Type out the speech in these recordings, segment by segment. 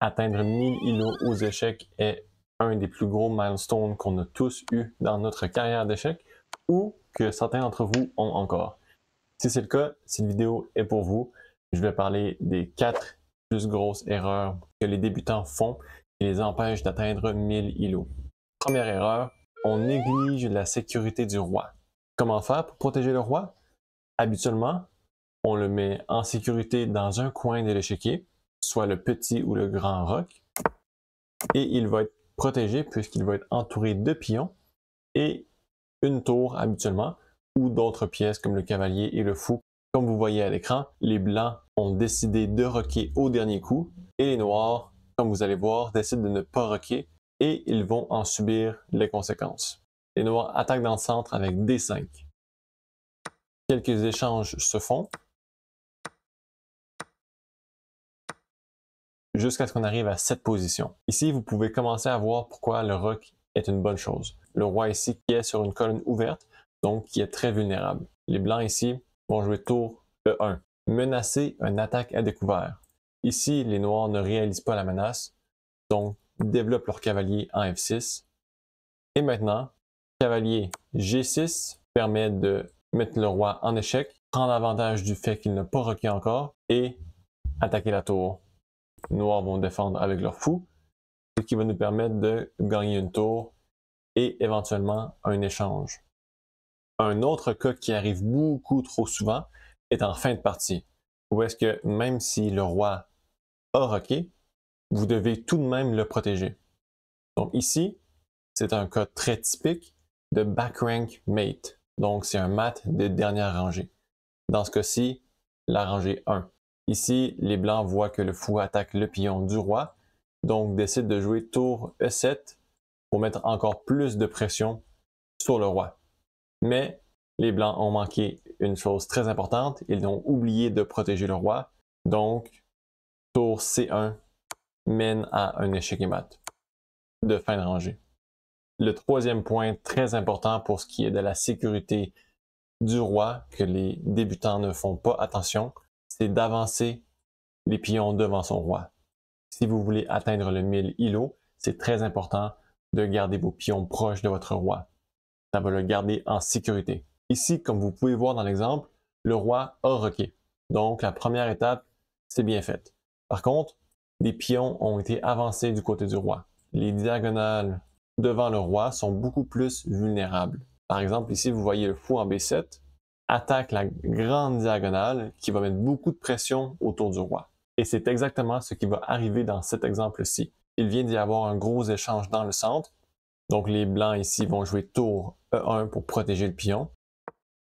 atteindre 1000 îlots aux échecs est un des plus gros milestones qu'on a tous eu dans notre carrière d'échecs ou que certains d'entre vous ont encore. Si c'est le cas, cette vidéo est pour vous. Je vais parler des 4 plus grosses erreurs que les débutants font qui les empêchent d'atteindre 1000 îlots. Première erreur, on néglige la sécurité du roi. Comment faire pour protéger le roi? Habituellement, on le met en sécurité dans un coin de l'échiquier, soit le petit ou le grand roc, et il va être protégé puisqu'il va être entouré de pions et une tour habituellement, ou d'autres pièces comme le cavalier et le fou. Comme vous voyez à l'écran, les blancs ont décidé de roquer au dernier coup et les noirs, comme vous allez voir, décident de ne pas roquer et ils vont en subir les conséquences. Les noirs attaquent dans le centre avec D5. Quelques échanges se font jusqu'à ce qu'on arrive à cette position. Ici, vous pouvez commencer à voir pourquoi le roc est une bonne chose. Le roi ici qui est sur une colonne ouverte, donc qui est très vulnérable. Les blancs ici vont jouer tour E1. Menacer une attaque à découvert. Ici, les noirs ne réalisent pas la menace, donc développent leur cavalier en F6. Et maintenant, cavalier G6 permet de mettre le roi en échec, prendre avantage du fait qu'il n'a pas roqué encore et attaquer la tour. Les noirs vont défendre avec leur fou, ce qui va nous permettre de gagner une tour et éventuellement un échange. Un autre cas qui arrive beaucoup trop souvent est en fin de partie, où est-ce que même si le roi a roqué, vous devez tout de même le protéger. Donc ici, c'est un cas très typique de backrank mate. Donc c'est un mat de dernière rangée. Dans ce cas-ci, la rangée 1. Ici, les blancs voient que le fou attaque le pion du roi, donc décident de jouer tour E7 pour mettre encore plus de pression sur le roi. Mais les blancs ont manqué une chose très importante, ils ont oublié de protéger le roi, donc tour C1 mène à un échec et mat de fin de rangée. Le troisième point très important pour ce qui est de la sécurité du roi, que les débutants ne font pas attention, c'est d'avancer les pions devant son roi. Si vous voulez atteindre le 1000 îlots, c'est très important de garder vos pions proches de votre roi. Ça va le garder en sécurité. Ici, comme vous pouvez voir dans l'exemple, le roi a roqué. Donc, la première étape, c'est bien faite. Par contre, les pions ont été avancés du côté du roi. Les diagonales devant le roi sont beaucoup plus vulnérables. Par exemple, ici, vous voyez le fou en B7 attaque la grande diagonale qui va mettre beaucoup de pression autour du roi. Et c'est exactement ce qui va arriver dans cet exemple-ci. Il vient d'y avoir un gros échange dans le centre. Donc les blancs ici vont jouer tour E1 pour protéger le pion.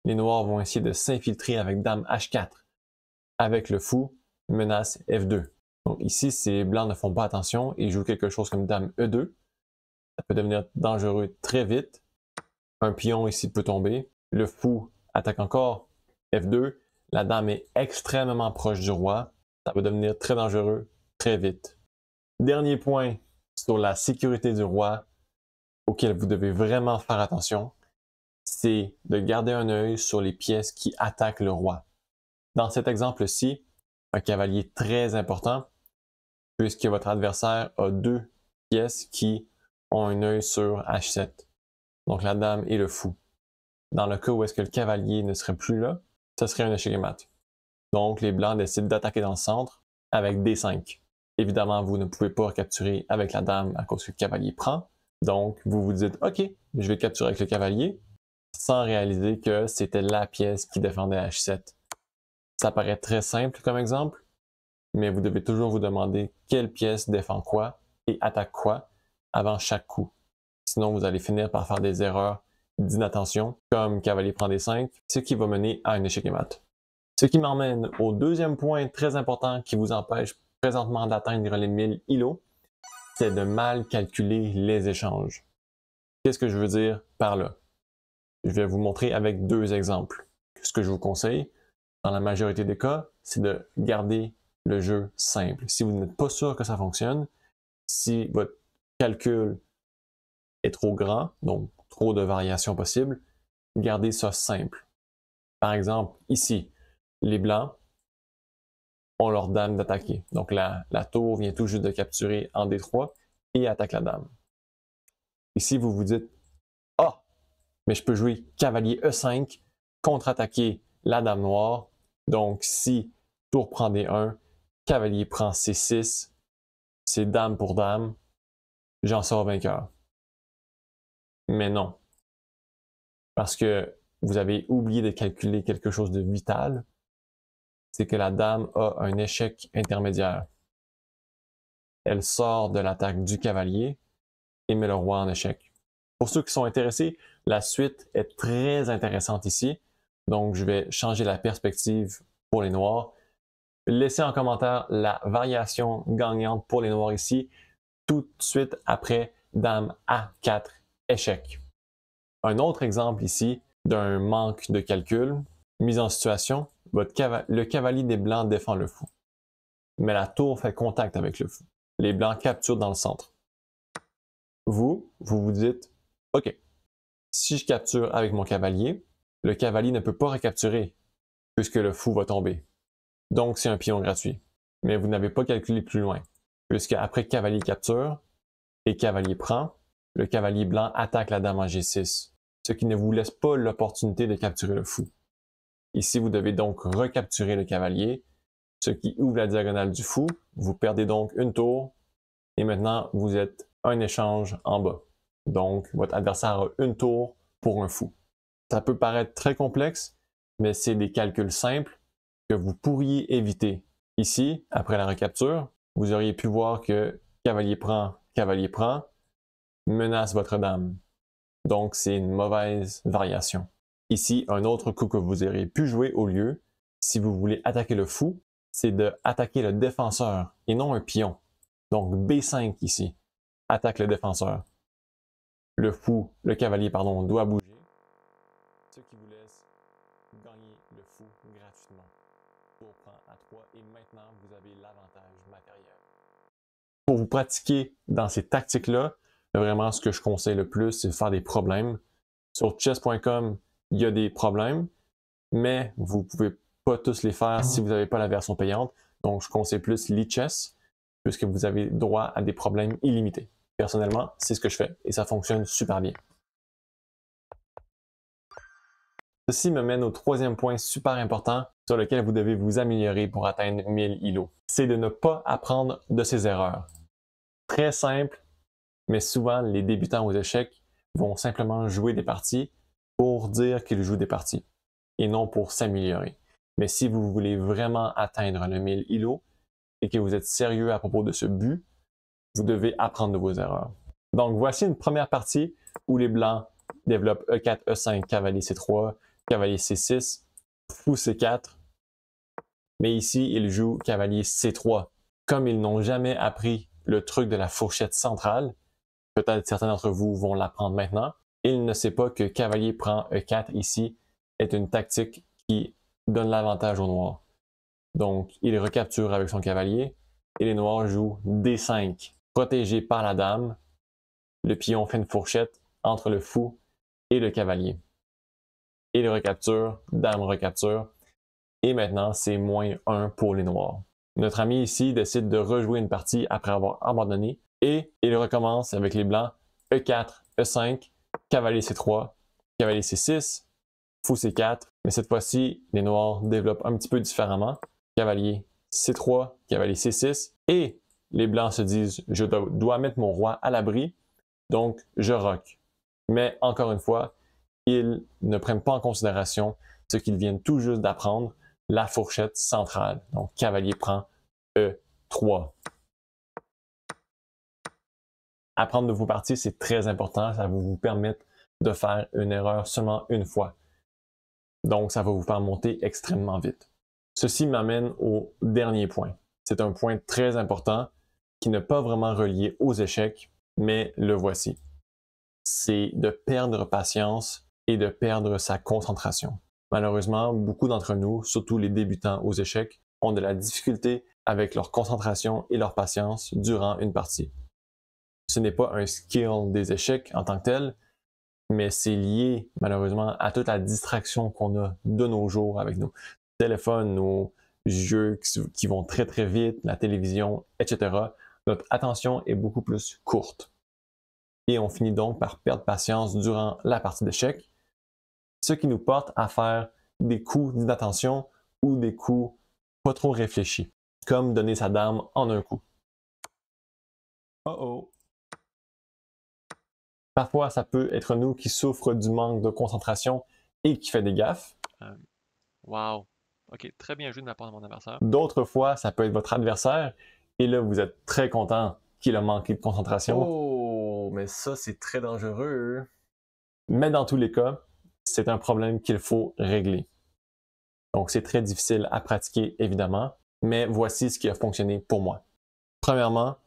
Les noirs vont essayer de s'infiltrer avec dame H4. Avec le fou, menace F2. Donc ici, si les blancs ne font pas attention et jouent quelque chose comme dame E2, ça peut devenir dangereux très vite. Un pion ici peut tomber. Le fou attaque encore F2. La dame est extrêmement proche du roi. Ça peut devenir très dangereux très vite. Dernier point sur la sécurité du roi auquel vous devez vraiment faire attention, c'est de garder un œil sur les pièces qui attaquent le roi. Dans cet exemple-ci, un cavalier très important, puisque votre adversaire a deux pièces qui ont un œil sur H7, donc la dame et le fou. Dans le cas où est-ce que le cavalier ne serait plus là, ce serait un échec et mat. Donc les blancs décident d'attaquer dans le centre avec D5. Évidemment, vous ne pouvez pas capturer avec la dame à cause que le cavalier prend. Donc vous vous dites, OK, je vais capturer avec le cavalier, sans réaliser que c'était la pièce qui défendait H7. Ça paraît très simple comme exemple, mais vous devez toujours vous demander quelle pièce défend quoi et attaque quoi avant chaque coup. Sinon, vous allez finir par faire des erreurs d'inattention, comme cavalier prend D5, ce qui va mener à un échec et mat. Ce qui m'emmène au deuxième point très important qui vous empêche présentement d'atteindre les 1000 îlots, c'est de mal calculer les échanges. Qu'est-ce que je veux dire par là? Je vais vous montrer avec deux exemples. Ce que je vous conseille, dans la majorité des cas, c'est de garder le jeu simple. Si vous n'êtes pas sûr que ça fonctionne, si votre calcul est trop grand, donc trop de variations possibles, gardez ça simple. Par exemple, ici, les blancs ont leur dame d'attaquer. Donc la tour vient tout juste de capturer en D3 et attaque la dame. Ici, vous vous dites, ah, mais je peux jouer cavalier E5, contre-attaquer la dame noire. Donc si tour prend D1, cavalier prend C6, c'est dame pour dame, j'en sors vainqueur. Mais non. Parce que vous avez oublié de calculer quelque chose de vital, c'est que la dame a un échec intermédiaire. Elle sort de l'attaque du cavalier et met le roi en échec. Pour ceux qui sont intéressés, la suite est très intéressante ici. Donc, je vais changer la perspective pour les noirs. Laissez en commentaire la variation gagnante pour les noirs ici, tout de suite après dame A4, échec. Un autre exemple ici d'un manque de calcul, mise en situation, le cavalier des blancs défend le fou. Mais la tour fait contact avec le fou. Les blancs capturent dans le centre. Vous vous dites, OK, si je capture avec mon cavalier, le cavalier ne peut pas recapturer puisque le fou va tomber. Donc, c'est un pion gratuit. Mais vous n'avez pas calculé plus loin, puisque après cavalier capture et cavalier prend, le cavalier blanc attaque la dame en G6, ce qui ne vous laisse pas l'opportunité de capturer le fou. Ici, vous devez donc recapturer le cavalier, ce qui ouvre la diagonale du fou. Vous perdez donc une tour et maintenant, vous êtes un échange en bas. Donc, votre adversaire a une tour pour un fou. Ça peut paraître très complexe, mais c'est des calculs simples que vous pourriez éviter. Ici, après la recapture, vous auriez pu voir que cavalier prend, menace votre dame. Donc, c'est une mauvaise variation. Ici, un autre coup que vous auriez pu jouer au lieu, si vous voulez attaquer le fou, c'est d'attaquer le défenseur et non un pion. Donc, B5 ici, attaque le défenseur. Le cavalier, doit bouger, ce qui vous laisse gagner le fou gratuitement. Tour prend A3 et maintenant, vous avez l'avantage matériel. Pour vous pratiquer dans ces tactiques-là, vraiment ce que je conseille le plus, c'est de faire des problèmes. Sur chess.com, il y a des problèmes, mais vous ne pouvez pas tous les faire si vous n'avez pas la version payante. Donc, je conseille plus l'e-chess, puisque vous avez droit à des problèmes illimités. Personnellement, c'est ce que je fais et ça fonctionne super bien. Ceci me mène au troisième point super important sur lequel vous devez vous améliorer pour atteindre 1000 ILO. C'est de ne pas apprendre de ses erreurs. Très simple, mais souvent les débutants aux échecs vont simplement jouer des parties pour dire qu'ils jouent des parties et non pour s'améliorer. Mais si vous voulez vraiment atteindre le 1000 ILO et que vous êtes sérieux à propos de ce but, vous devez apprendre de vos erreurs. Donc voici une première partie où les blancs développent E4, E5, cavalier C3, cavalier C6, fou C4. Mais ici, ils jouent cavalier C3. Comme ils n'ont jamais appris le truc de la fourchette centrale, peut-être certains d'entre vous vont l'apprendre maintenant, ils ne savent pas que cavalier prend E4 ici est une tactique qui donne l'avantage aux noirs. Donc, il recapture avec son cavalier et les noirs jouent D5. Protégé par la dame, le pion fait une fourchette entre le fou et le cavalier. Et le recapture, dame recapture. Et maintenant, c'est -1 pour les noirs. Notre ami ici décide de rejouer une partie après avoir abandonné et il recommence avec les blancs E4, E5, cavalier C3, cavalier C6, fou C4. Mais cette fois-ci, les noirs développent un petit peu différemment. Cavalier C3, cavalier C6 et les blancs se disent je dois mettre mon roi à l'abri, donc je roque. Mais encore une fois, ils ne prennent pas en considération ce qu'ils viennent tout juste d'apprendre, la fourchette centrale. Donc cavalier prend E3. Apprendre de vos parties, c'est très important, ça va vous permettre de faire une erreur seulement une fois. Donc ça va vous faire monter extrêmement vite. Ceci m'amène au dernier point. C'est un point très important qui n'est pas vraiment relié aux échecs, mais le voici. C'est de perdre patience et de perdre sa concentration. Malheureusement, beaucoup d'entre nous, surtout les débutants aux échecs, ont de la difficulté avec leur concentration et leur patience durant une partie. Ce n'est pas un skill des échecs en tant que tel, mais c'est lié malheureusement à toute la distraction qu'on a de nos jours avec nos téléphones, nos jeux qui vont très très vite, la télévision, etc., notre attention est beaucoup plus courte. Et on finit donc par perdre patience durant la partie d'échecs, ce qui nous porte à faire des coups d'inattention ou des coups pas trop réfléchis, comme donner sa dame en un coup. Oh oh! Parfois, ça peut être nous qui souffrons du manque de concentration et qui fait des gaffes. Wow! Ok, très bien joué de la part de mon adversaire. D'autres fois, ça peut être votre adversaire et là, vous êtes très content qu'il a manqué de concentration. Oh, mais ça, c'est très dangereux. Mais dans tous les cas, c'est un problème qu'il faut régler. Donc, c'est très difficile à pratiquer, évidemment, mais voici ce qui a fonctionné pour moi. Premièrement,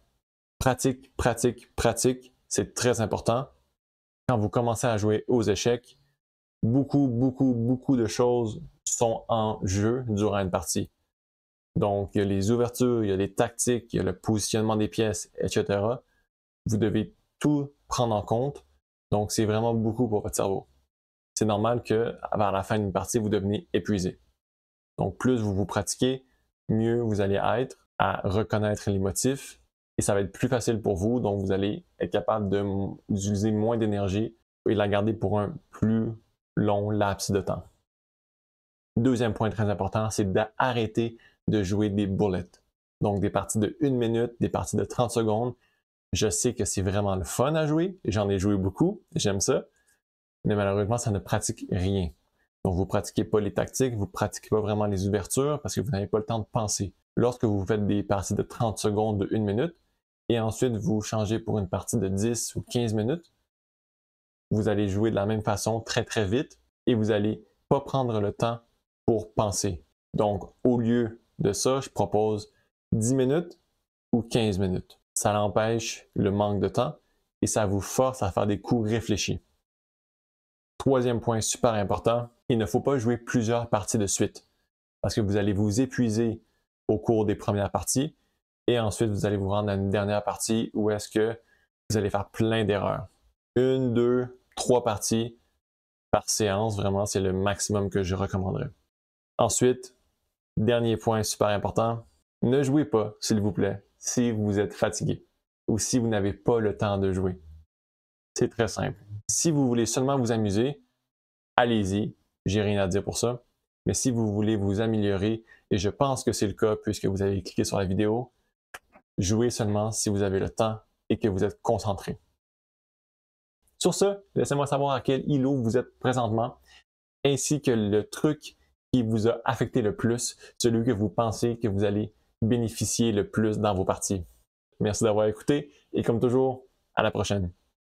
pratique, pratique, pratique, c'est très important. Quand vous commencez à jouer aux échecs, beaucoup de choses sont en jeu durant une partie. Donc, il y a les ouvertures, il y a les tactiques, il y a le positionnement des pièces, etc. Vous devez tout prendre en compte. Donc, c'est vraiment beaucoup pour votre cerveau. C'est normal que, vers la fin d'une partie, vous devenez épuisé. Donc, plus vous vous pratiquez, mieux vous allez être à reconnaître les motifs et ça va être plus facile pour vous. Donc, vous allez être capable d'utiliser moins d'énergie et la garder pour un plus long laps de temps. Deuxième point très important, c'est d'arrêter de jouer des bullets. Donc, des parties de 1 minute, des parties de 30 secondes. Je sais que c'est vraiment le fun à jouer. J'en ai joué beaucoup. J'aime ça. Mais malheureusement, ça ne pratique rien. Donc, vous ne pratiquez pas les tactiques, vous ne pratiquez pas vraiment les ouvertures parce que vous n'avez pas le temps de penser. Lorsque vous faites des parties de 30 secondes de 1 minute et ensuite vous changez pour une partie de 10 ou 15 minutes, vous allez jouer de la même façon très très vite et vous n'allez pas prendre le temps pour penser. Donc, au lieu de ça, je propose 10 minutes ou 15 minutes. Ça l'empêche le manque de temps et ça vous force à faire des coups réfléchis. Troisième point super important, il ne faut pas jouer plusieurs parties de suite parce que vous allez vous épuiser au cours des premières parties et ensuite vous allez vous rendre à une dernière partie où est-ce que vous allez faire plein d'erreurs. 1, 2, 3 parties par séance, vraiment, c'est le maximum que je recommanderais. Ensuite, dernier point super important, ne jouez pas, s'il vous plaît, si vous êtes fatigué ou si vous n'avez pas le temps de jouer. C'est très simple. Si vous voulez seulement vous amuser, allez-y, j'ai rien à dire pour ça. Mais si vous voulez vous améliorer, et je pense que c'est le cas puisque vous avez cliqué sur la vidéo, jouez seulement si vous avez le temps et que vous êtes concentré. Sur ce, laissez-moi savoir à quel îlot vous êtes présentement, ainsi que le truc qui vous a affecté le plus, celui que vous pensez que vous allez bénéficier le plus dans vos parties. Merci d'avoir écouté et comme toujours, à la prochaine.